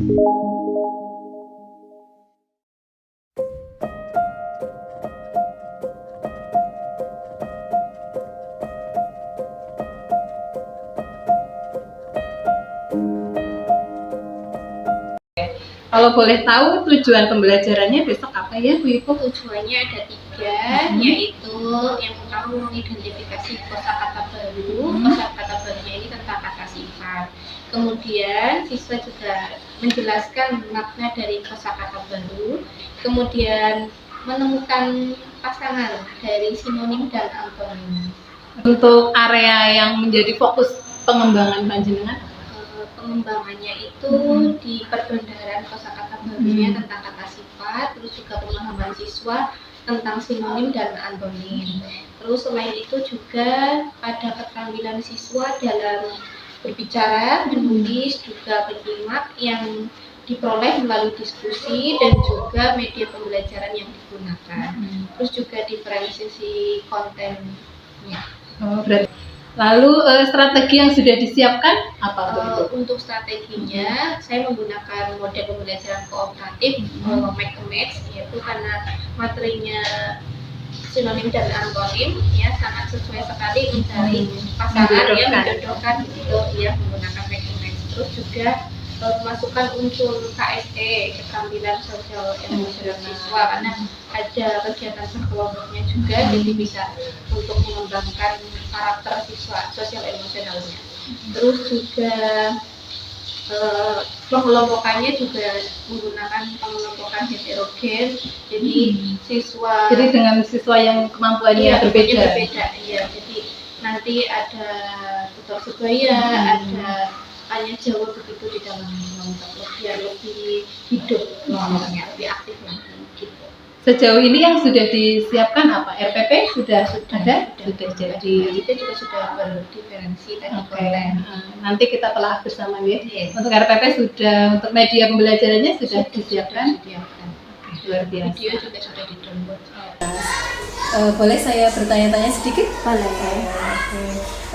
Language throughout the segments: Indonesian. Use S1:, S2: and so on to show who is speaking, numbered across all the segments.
S1: Kalau boleh tahu tujuan pembelajarannya besok apa ya Bu Ibu?
S2: Tujuannya ada 3, yaitu yang pertama mengidentifikasi kosakata baru. Kosakata barunya ini tentang kata sifat. Kemudian siswa juga menjelaskan makna dari kosakata baru. Kemudian menemukan pasangan dari sinonim dan antonim.
S1: Untuk area yang menjadi fokus pengembangan panjenengan?
S2: Pengembangannya itu di perbendaharaan kosakata barunya tentang kata sifat, terus juga pemahaman siswa tentang sinonim dan antonim. Terus selain itu juga pada keterampilan siswa dalam berbicara, menulis, juga berkalimat yang diperoleh melalui diskusi dan juga media pembelajaran yang digunakan. Terus juga diferensiasi kontennya.
S1: Berarti. Lalu strategi yang sudah disiapkan apa?
S2: Untuk strateginya, saya menggunakan model pembelajaran kooperatif make a match, yaitu karena materinya sinonim dan antonim ya sangat sesuai sekali mencari pasangan yang menjodohkan gitu ya menggunakan make a match. Terus juga memasukkan unsur KSE, keterampilan sosial emosional siswa, karena ada kegiatan sekelompoknya juga, jadi bisa untuk mengembangkan karakter siswa sosial emosionalnya. Terus juga pengelompokannya juga menggunakan pengelompokan heterogen, jadi siswa
S1: dengan siswa yang kemampuannya berbeda.
S2: Iya, jadi nanti ada tutor sebaya, ada hanya Jawa begitu di dalam kelompok biar lebih hidup kelompoknya, lebih aktif lagi gitu.
S1: Sejauh ini yang sudah disiapkan apa? RPP sudah ada? Sudah jadi.
S2: Kita juga sudah berdiferensi tadi konten.
S1: Nanti kita telah bersama ya. Untuk RPP sudah, untuk media pembelajarannya sudah disiapkan. Luar biasa.
S2: Video juga sudah di-download.
S1: Boleh saya bertanya-tanya sedikit?
S2: Boleh.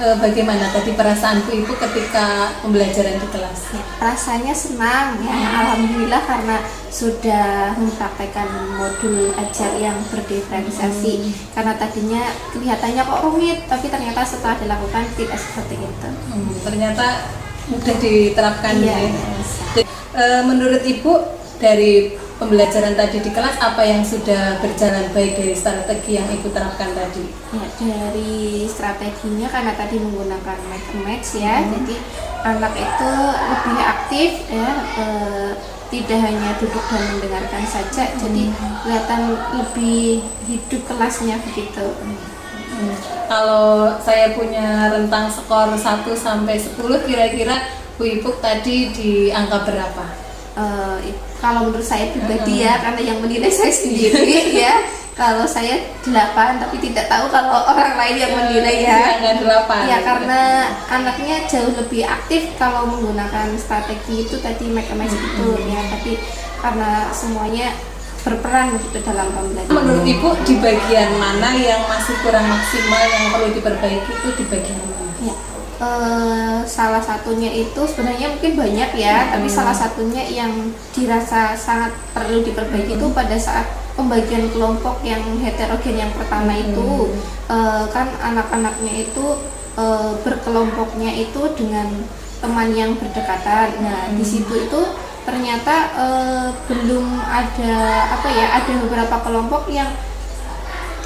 S1: Bagaimana tadi perasaan Bu Ibu ketika pembelajaran di kelas?
S3: Rasanya senang ya, alhamdulillah karena sudah mempraktekkan modul ajar yang berdiferensiasi. Karena tadinya kelihatannya kok rumit, tapi ternyata setelah dilakukan tidak seperti itu.
S1: Ternyata mudah diterapkan
S3: ya.
S1: Jadi, menurut Ibu dari pembelajaran tadi di kelas apa yang sudah berjalan baik dari strategi yang Ibu terapkan tadi?
S3: Ya, dari strateginya karena tadi menggunakan make a match ya, jadi anak itu lebih aktif ya, tidak hanya duduk dan mendengarkan saja, jadi kelihatan lebih hidup kelasnya begitu.
S1: Kalau saya punya rentang skor 1 sampai 10 kira-kira Bu Ibu tadi di angka berapa?
S3: Kalau menurut saya pribadi ya, karena yang menilai saya sendiri ya, kalau saya 8, tapi tidak tahu kalau orang lain yang menilai ya.
S1: 8.
S3: Ya karena anaknya jauh lebih aktif kalau menggunakan strategi itu tadi make a match itu ya, tapi karena semuanya berperan gitu dalam pembelajaran.
S1: Menurut Ibu di bagian mana yang masih kurang maksimal yang perlu diperbaiki itu di bagian mana?
S3: Ya. Salah satunya itu sebenarnya mungkin banyak ya, tapi salah satunya yang dirasa sangat perlu diperbaiki itu pada saat pembagian kelompok yang heterogen yang pertama itu, kan anak-anaknya itu berkelompoknya itu dengan teman yang berdekatan. Nah di situ itu ternyata belum ada ada beberapa kelompok yang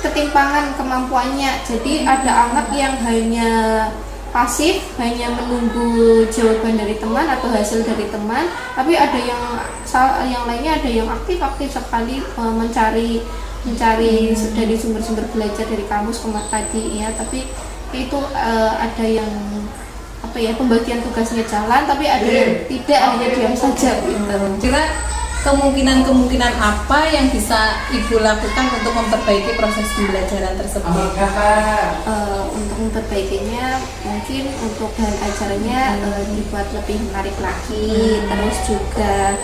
S3: ketimpangan kemampuannya. Jadi ada anak yang hanya pasif, hanya menunggu jawaban dari teman atau hasil dari teman, tapi ada yang lainnya ada yang aktif sekali mencari dari sumber-sumber belajar dari kamus kemat tadi ya, tapi itu ada yang pembagian tugasnya jalan, tapi ada yang tidak, hanya diam saja gitu.
S1: Kira kemungkinan apa yang bisa Ibu lakukan untuk memperbaiki proses pembelajaran tersebut?
S3: Untuk memperbaikinya mungkin untuk bahan ajaranya dibuat lebih menarik lagi, terus juga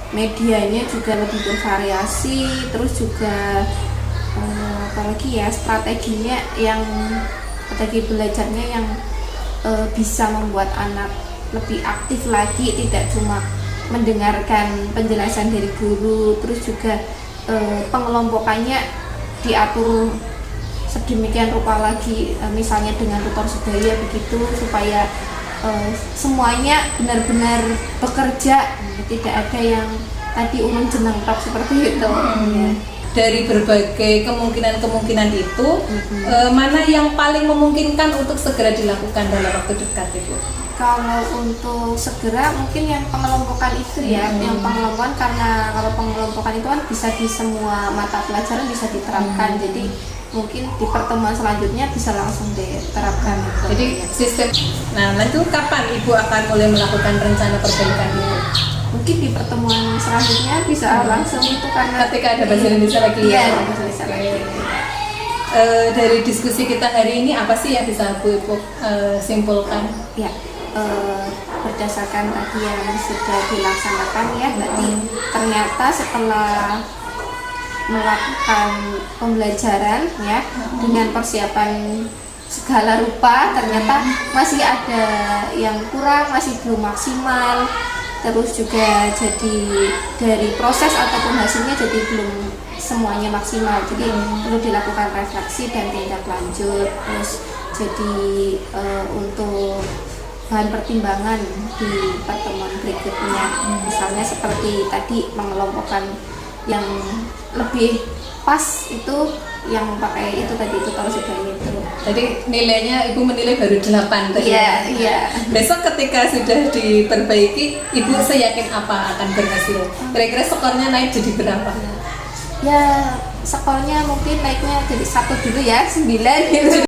S3: medianya juga lebih bervariasi, terus juga apalagi ya strategi belajarnya yang bisa membuat anak lebih aktif lagi, tidak cuma mendengarkan penjelasan dari guru, terus juga pengelompokannya diatur sedemikian rupa lagi, misalnya dengan tutor sebaya begitu, supaya semuanya benar-benar bekerja, tidak ada yang tadi urun jeneng tok seperti itu. Ya.
S1: Dari berbagai kemungkinan itu, mana yang paling memungkinkan untuk segera dilakukan dalam waktu dekat Ibu?
S3: Kalau untuk segera mungkin yang pengelompokan itu ya, yang pengelompokan, karena kalau pengelompokan itu kan bisa di semua mata pelajaran bisa diterapkan, jadi mungkin di pertemuan selanjutnya bisa langsung diterapkan.
S1: Jadi sistem. Nah, nanti kapan Ibu akan mulai melakukan rencana perbaikan itu?
S3: Mungkin di pertemuan selanjutnya bisa langsung itu, karena
S1: Ketika ada bahasa Indonesia lagi.
S3: Iya, ada bahasa Indonesia lagi.
S1: Dari diskusi kita hari ini apa sih yang bisa Bu Ibu simpulkan?
S3: Ya, berdasarkan tadi yang sudah dilaksanakan ya, berarti ternyata setelah melakukan pembelajaran ya dengan persiapan segala rupa, ternyata masih ada yang kurang, masih belum maksimal, terus juga jadi dari proses ataupun hasilnya jadi belum semuanya maksimal, jadi perlu dilakukan refleksi dan tindak lanjut. Terus jadi untuk bahan pertimbangan di pertemuan berikutnya, misalnya seperti tadi mengelompokkan yang lebih pas itu yang pakai itu tadi, itu kalau sudah itu.
S1: Jadi nilainya Ibu menilai baru 8 tadi.
S3: Iya, iya.
S1: Besok ketika sudah diperbaiki, Ibu seyakin apa akan berhasil? Kira-kira skornya naik jadi berapa?
S3: Ya, skornya mungkin naiknya jadi 1 dulu ya, 9 gitu.